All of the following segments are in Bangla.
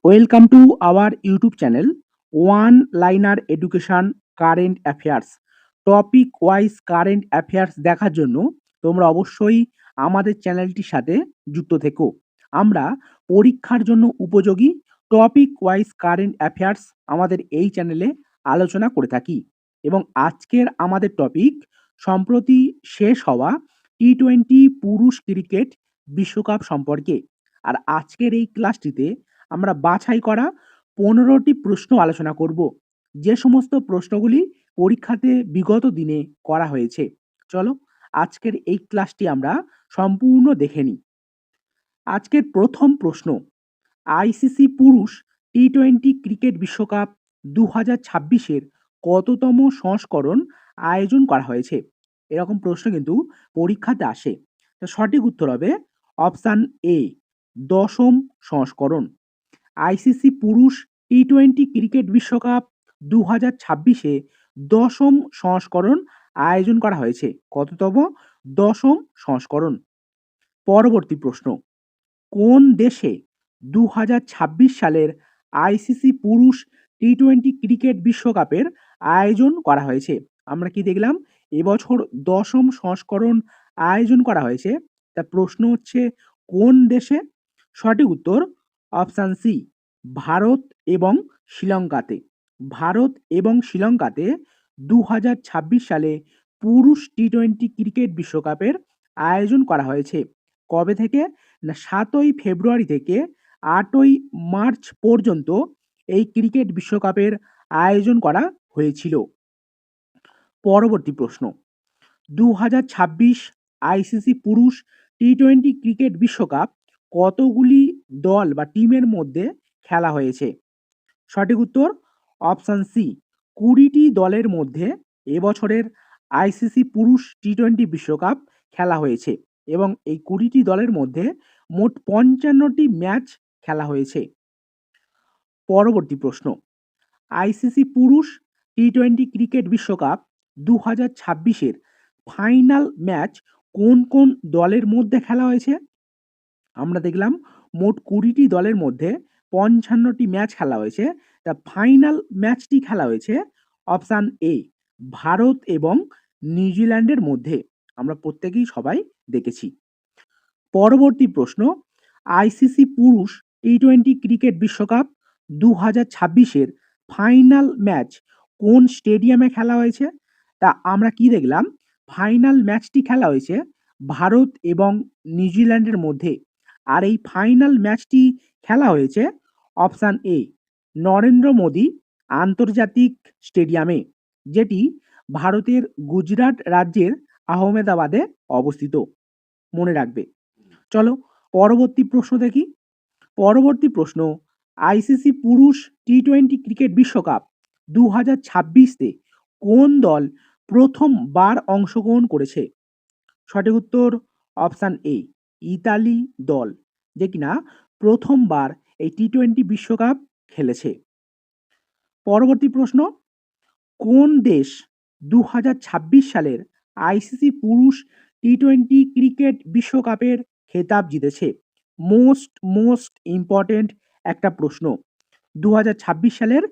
Welcome to our YouTube channel, One Liner Education Current Affairs. Topic wise current affairs দেখার জন্য তোমরা অবশ্যই আমাদের চ্যানেলটির সাথে যুক্ত থেকো। আমরা পরীক্ষার জন্য উপযোগী টপিক ওয়াইজ কারেন্ট অ্যাফেয়ার্স আমাদের এই চ্যানেলে আলোচনা করে থাকি। এবং আজকের আমাদের টপিক সম্প্রতি শেষ হওয়া টি-20 পুরুষ ক্রিকেট বিশ্বকাপ সম্পর্কে। আর আজকের এই ক্লাসটিতে আমরা বাছাই করা 15টি প্রশ্ন আলোচনা করব, যে সমস্ত প্রশ্নগুলি পরীক্ষাতে বিগত দিনে করা হয়েছে। চলো আজকের এই ক্লাসটি আমরা সম্পূর্ণ দেখে নিই। আজকের প্রথম প্রশ্ন, আইসিসি পুরুষ টি-20 ক্রিকেট বিশ্বকাপ 2026-এর কততম সংস্করণ আয়োজন করা হয়েছে? এরকম প্রশ্ন কিন্তু পরীক্ষাতে আসে। তো সঠিক উত্তর হবে অপশান এ, 10ম সংস্করণ। আইসিসি পুরুষ টি-20 ক্রিকেট বিশ্বকাপ 2026-এ 10ম সংস্করণ আয়োজন করা হয়েছে। কততম? 10ম সংস্করণ। পরবর্তী প্রশ্ন, কোন দেশে 2026 সালের আইসিসি পুরুষ টি-20 ক্রিকেট বিশ্বকাপের আয়োজন করা হয়েছে? আমরা কি দেখলাম, এবছর 10ম সংস্করণ আয়োজন করা হয়েছে। তা প্রশ্ন হচ্ছে কোন দেশে? সঠিক উত্তর অপশান সি, ভারত এবং শ্রীলঙ্কাতে। ভারত এবং শ্রীলঙ্কাতে 2026 সালে পুরুষ টি-20 ক্রিকেট বিশ্বকাপের আয়োজন করা হয়েছে। কবে থেকে? না 7ই ফেব্রুয়ারি থেকে 8ই মার্চ পর্যন্ত এই ক্রিকেট বিশ্বকাপের আয়োজন করা হয়েছিল। পরবর্তী প্রশ্ন, 2026 আইসিসি পুরুষ টি-20 ক্রিকেট বিশ্বকাপ কতগুলি দল বা টিমের মধ্যে খেলা হয়েছে? সঠিক উত্তর অপশান সি, 20টি দলের মধ্যে এবছরের আইসিসি পুরুষ টি-20 বিশ্বকাপ খেলা হয়েছে এবং এই 20টি দলের মধ্যে মোট 55টি ম্যাচ খেলা হয়েছে। পরবর্তী প্রশ্ন, আইসিসি পুরুষ টি-20 ক্রিকেট বিশ্বকাপ 2026-এর ফাইনাল ম্যাচ কোন কোন দলের মধ্যে খেলা হয়েছে? আমরা দেখলাম মোট 20টি দলের মধ্যে 55টি ম্যাচ খেলা হয়েছে। তা ফাইনাল ম্যাচটি খেলা হয়েছে অপশান এ, ভারত এবং নিউজিল্যান্ডের মধ্যে। আমরা প্রত্যেকেই সবাই দেখেছি। পরবর্তী প্রশ্ন, আইসিসি পুরুষ টি-20 ক্রিকেট বিশ্বকাপ 2026-এর ফাইনাল ম্যাচ কোন স্টেডিয়ামে খেলা হয়েছে? তা আমরা কি দেখলাম, ফাইনাল ম্যাচটি খেলা হয়েছে ভারত এবং নিউজিল্যান্ডের মধ্যে। আর এই ফাইনাল ম্যাচটি খেলা হয়েছে অপশান এ, নরেন্দ্র মোদী আন্তর্জাতিক স্টেডিয়ামে, যেটি ভারতের গুজরাট রাজ্যের আহমেদাবাদে অবস্থিত। মনে রাখবে। চলো পরবর্তী প্রশ্ন দেখি। পরবর্তী প্রশ্ন, আইসিসি পুরুষ টি-20 ক্রিকেট বিশ্বকাপ 2026-তে কোন দল প্রথমবার অংশগ্রহণ করেছে? সঠিক উত্তর অপশান এ, ইতালি দল, যে কিনা প্রথমবার এই টি-20 বিশ্বকাপ খেলেছে। পরবর্তী প্রশ্ন, কোন দেশ 2026 সালের আইসিসি পুরুষ টি-20 ক্রিকেট বিশ্বকাপের খেতাব জিতেছে? মোস্ট ইম্পর্টেন্ট একটা প্রশ্ন। 2026 সালের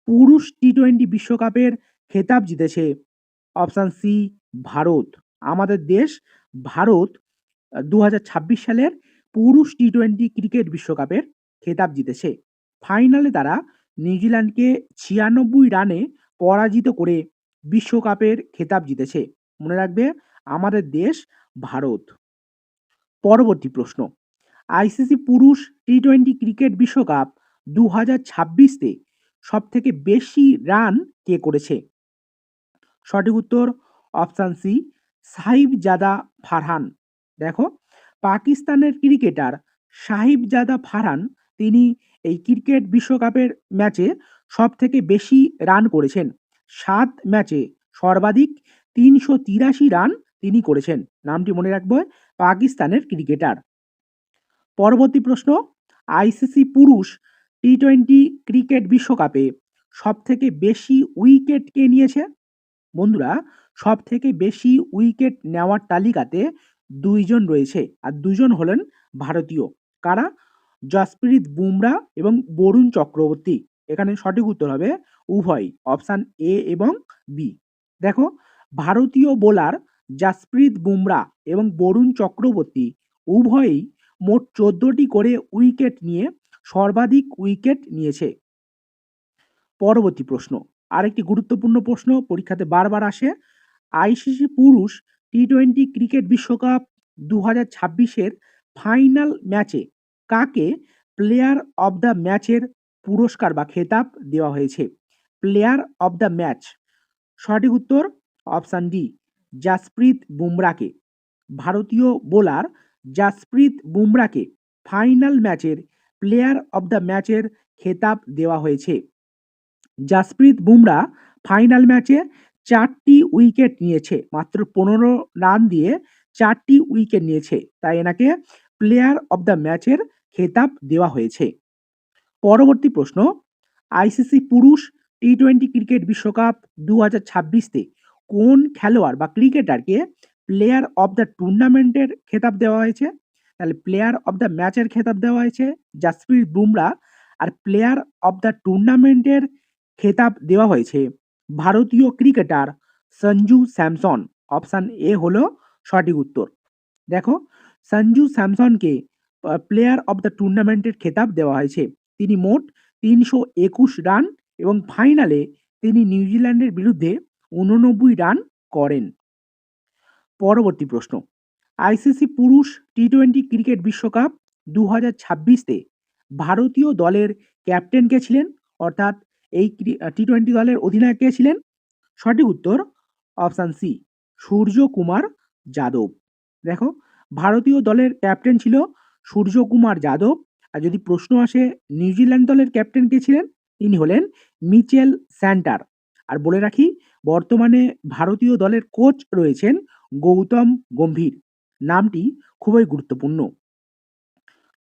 পুরুষ টি-20 বিশ্বকাপের খেতাব জিতেছে অপশান সি, ভারত। আমাদের দেশ ভারত 2026 সালের পুরুষ টি-20 ক্রিকেট বিশ্বকাপের খেতাব জিতেছে। ফাইনালে তারা নিউজিল্যান্ডকে 96 রানে পরাজিত করে বিশ্বকাপের খেতাব জিতেছে। মনে রাখবে, আমাদের দেশ ভারত। পরবর্তী প্রশ্ন, আইসিসি পুরুষ টি-20 ক্রিকেট বিশ্বকাপ 2026-তে সবথেকে বেশি রান কে করেছে? সঠিক উত্তর অপশান সি, সাহিবজাদা ফারহান। দেখো, পাকিস্তানের ক্রিকেটার সাহিবজাদা ফারহান, তিনি এই ক্রিকেট বিশ্বকাপের ম্যাচে সবথেকে বেশি রান করেছেন। 7 ম্যাচে সর্বাধিক 383 রান তিনি করেছেন। নামটি মনে রাখবে, পাকিস্তানের ক্রিকেটার। পরবর্তী প্রশ্ন, আইসিসি পুরুষ টি-20 ক্রিকেট বিশ্বকাপে সবথেকে বেশি উইকেট কে নিয়েছে? বন্ধুরা, সবথেকে বেশি উইকেট নেওয়ার তালিকাতে 2 জন রয়েছে, আর 2 জন হলেন ভারতীয়। কারা? জসপ্রীত বুমরা এবং বরুণ চক্রবর্তী। এখানে সঠিক উত্তর হবে উভয়, অপশান এ এবং বি। দেখো, ভারতীয় বোলার জসপ্রীত বুমরা এবং বরুণ চক্রবর্তী উভয়ই মোট 14টি করে উইকেট নিয়ে সর্বাধিক উইকেট নিয়েছে। পরবর্তী প্রশ্ন, আরেকটি গুরুত্বপূর্ণ প্রশ্ন পরীক্ষাতে বারবার আসে। আইসিসি পুরুষ টি-20 ক্রিকেট বিশ্বকাপ 2026-এর ফাইনাল ম্যাচে কাকে প্লেয়ার অব দ্য ম্যাচের পুরস্কার বা খেতাব দেওয়া হয়েছে? প্লেয়ার অব দ্য ম্যাচ, সঠিক উত্তর অপশান ডি, জাসপ্রীত বুমরাকে। ভারতীয় বোলার জাসপ্রীত বুমরাকে ফাইনাল ম্যাচের প্লেয়ার অব দ্য ম্যাচের খেতাব দেওয়া হয়েছে। জাসপ্রীত বুমরা ফাইনাল ম্যাচে 4টি উইকেট নিয়েছে, মাত্র 15 রান দিয়ে 4টি উইকেট নিয়েছে, তাই এনাকে প্লেয়ার অব দ্য ম্যাচের খেতাব দেওয়া হয়েছে। পরবর্তী প্রশ্ন, আইসিসি পুরুষ টি-20 ক্রিকেট বিশ্বকাপ 2026-তে কোন খেলোয়াড় বা ক্রিকেটারকে প্লেয়ার অব দ্য টুর্নামেন্টের খেতাব দেওয়া হয়েছে? তাহলে প্লেয়ার অব দ্য ম্যাচের খেতাব দেওয়া হয়েছে জাসপ্রীত বুমরা, আর প্লেয়ার অব দ্য টুর্নামেন্টের খেতাব দেওয়া হয়েছে ভারতীয় cricketer Sanju Samson. Option A হলো সঠিক উত্তর। দেখো, সঞ্জু স্যামসনকে প্লেয়ার অব দ্য টুর্নামেন্টের খেতাব দেওয়া হয়েছে। তিনি মোট 321 রান এবং ফাইনালে তিনি নিউজিল্যান্ডের বিরুদ্ধে 89 রান করেন। পরবর্তী প্রশ্ন, আইসিসি পুরুষ টি-20 ক্রিকেট বিশ্বকাপ 2026-তে ভারতীয় দলের ক্যাপ্টেন কে ছিলেন? অর্থাৎ এই টি-20 দলের অধিনায়ক কে ছিলেন? সঠিক উত্তর অপশান সি, সূর্য কুমার যাদব। দেখো, ভারতীয় দলের ক্যাপ্টেন ছিল সূর্য কুমার যাদব। আর যদি প্রশ্ন আসে নিউজিল্যান্ড দলের ক্যাপ্টেন কে ছিলেন, তিনি হলেন মিচেল স্যান্টার। আর বলে রাখি, বর্তমানে ভারতীয় দলের কোচ রয়েছেন গৌতম গম্ভীর। নামটি খুবই গুরুত্বপূর্ণ।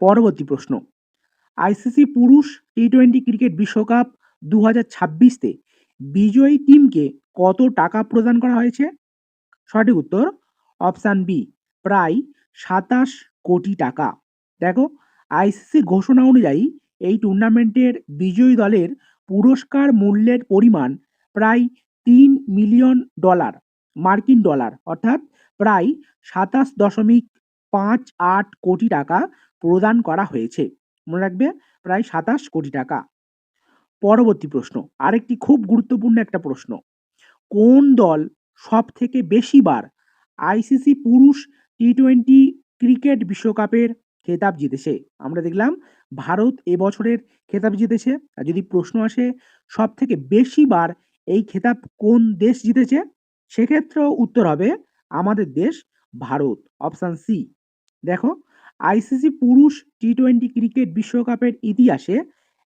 পরবর্তী প্রশ্ন, আইসিসি পুরুষ টি-20 ক্রিকেট বিশ্বকাপ 2026-তে বিজয়ী টিমকে কত টাকা প্রদান করা হয়েছে? সঠিক উত্তর অপশান বি, প্রায় 27 কোটি টাকা। দেখো, আইসিসির ঘোষণা অনুযায়ী এই টুর্নামেন্টের বিজয়ী দলের পুরস্কার মূল্যের পরিমাণ প্রায় $3 মিলিয়ন, মার্কিন ডলার, অর্থাৎ প্রায় 27.58 কোটি টাকা প্রদান করা হয়েছে। মনে রাখবে, প্রায় 27 কোটি টাকা। পরবর্তী প্রশ্ন, আরেকটি খুব গুরুত্বপূর্ণ একটা প্রশ্ন, কোন দল সব থেকে বেশিবার আইসিসি পুরুষ টি-20 ক্রিকেট বিশ্বকাপের খেতাব জিতেছে? আমরা দেখলাম ভারত এবছরের খেতাব জিতেছে। আর যদি প্রশ্ন আসে সব থেকে বেশিবার এই খেতাব কোন দেশ জিতেছে, সেক্ষেত্রেও উত্তর হবে আমাদের দেশ ভারত, অপশান সি। দেখো, আইসিসি পুরুষ টি-20 ক্রিকেট বিশ্বকাপের ইতিহাসে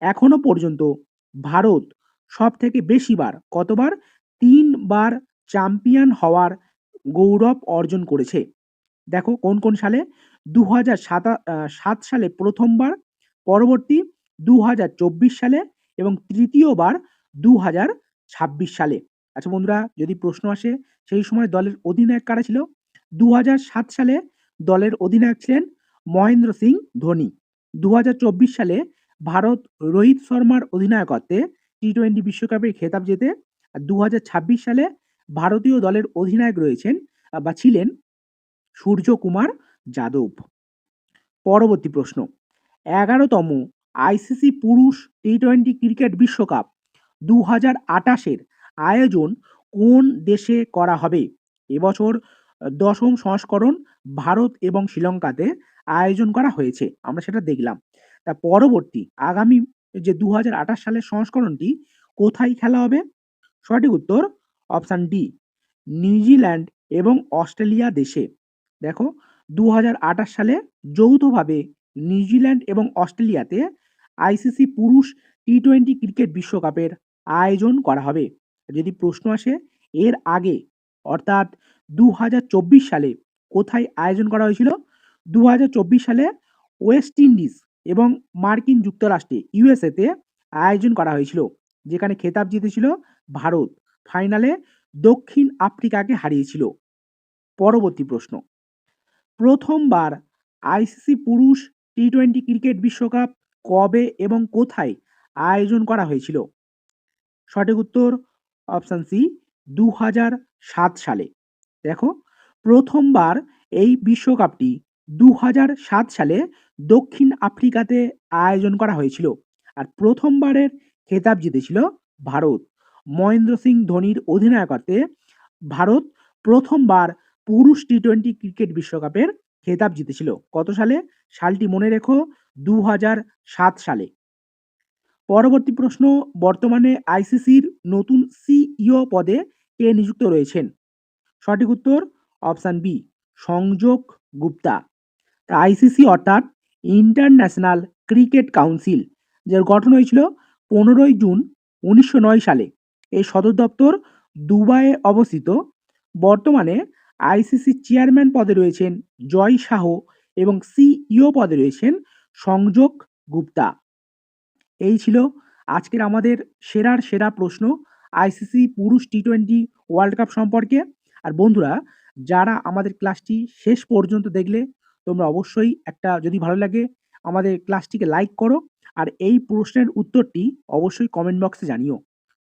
এখনো পর্যন্ত ভারত সব থেকে বেশিবার, কতবার, 3বার চ্যাম্পিয়ন হওয়ার গৌরব অর্জন করেছে। দেখো কোন কোন সালে, 2007 সালে প্রথমবার, পরবর্তী 2024 সালে এবং তৃতীয়বার 2026 সালে। আচ্ছা বন্ধুরা, যদি প্রশ্ন আসে সেই সময় দলের অধিনায়ক কারা ছিল? 2007 সালে দলের অধিনায়ক ছিলেন মহেন্দ্র সিং ধোনি। 2024 সালে ভারত রোহিত শর্মার অধিনায়কত্বে টি-20 বিশ্বকাপের খেতাব জেতে। আর 2026 সালে ভারতীয় দলের অধিনায়ক রয়েছেন বা ছিলেন সূর্য কুমার যাদব। পরবর্তী প্রশ্ন, 11তম আইসিসি পুরুষ টি-20 ক্রিকেট বিশ্বকাপ 2028-এর আয়োজন কোন দেশে করা হবে? এবছর 10ম সংস্করণ ভারত এবং শ্রীলঙ্কাতে আয়োজন করা হয়েছে, আমরা সেটা দেখলাম। তা পরবর্তী আগামী যে 2028 সালের সংস্করণটি কোথায় খেলা হবে? সঠিক উত্তর অপশান ডি, নিউজিল্যান্ড এবং অস্ট্রেলিয়া দেশে। দেখো, 2028 সালে যৌথভাবে নিউজিল্যান্ড এবং অস্ট্রেলিয়াতে আইসিসি পুরুষ টি-20 ক্রিকেট বিশ্বকাপের আয়োজন করা হবে। যদি প্রশ্ন আসে এর আগে, অর্থাৎ 2024 সালে কোথায় আয়োজন করা হয়েছিল? 2024 সালে ওয়েস্ট ইন্ডিজ এবং মার্কিন যুক্তরাষ্ট্রে ইউএসএতে আয়োজন করা হয়েছিল, যেখানে খেতাব জিতেছিল ভারত, ফাইনালে দক্ষিণ আফ্রিকাকে হারিয়েছিল। পরবর্তী প্রশ্ন, প্রথমবার আইসিসি পুরুষ টি-20 ক্রিকেট বিশ্বকাপ কবে এবং কোথায় আয়োজন করা হয়েছিল? সঠিক উত্তর অপশান সি ২০০৭ সালে। দেখো, প্রথমবার এই বিশ্বকাপটি ২০০৭ সালে দক্ষিণ আফ্রিকাতে আয়োজন করা হয়েছিল। আর প্রথমবারের খেতাব জিতেছিল ভারত। মহেন্দ্র সিং ধোনির অধিনায়কত্বে ভারত প্রথমবার পুরুষ টি-20 ক্রিকেট বিশ্বকাপের খেতাব জিতেছিল। কত সালে? সালটি মনে রেখো, ২০০৭ সালে। পরবর্তী প্রশ্ন, বর্তমানে আইসিসির নতুন সিইও পদে কে নিযুক্ত রয়েছেন? সঠিক উত্তর অপশান বি সংযোগ গুপ্তা। আইসিসি অর্থাৎ ইন্টারন্যাশনাল ক্রিকেট কাউন্সিল, যার গঠন হয়েছিল 15ই জুন 1909 সালে। এই সদর দপ্তর দুবাইয়ে অবস্থিত। বর্তমানে আইসিসি চেয়ারম্যান পদে রয়েছেন জয় শাহ এবং সিইও পদে রয়েছেন সংযোগ গুপ্তা। এই ছিল আজকের আমাদের সেরার সেরা প্রশ্ন আইসিসি পুরুষ টি-20 ওয়ার্ল্ড কাপ সম্পর্কে। আর বন্ধুরা, যারা আমাদের ক্লাসটি শেষ পর্যন্ত দেখলে, তোমরা অবশ্যই একটা, যদি ভালো লাগে, আমাদের ক্লাসটিকে লাইক করো আর এই প্রশ্নের উত্তরটি অবশ্যই কমেন্ট বক্সে জানিও।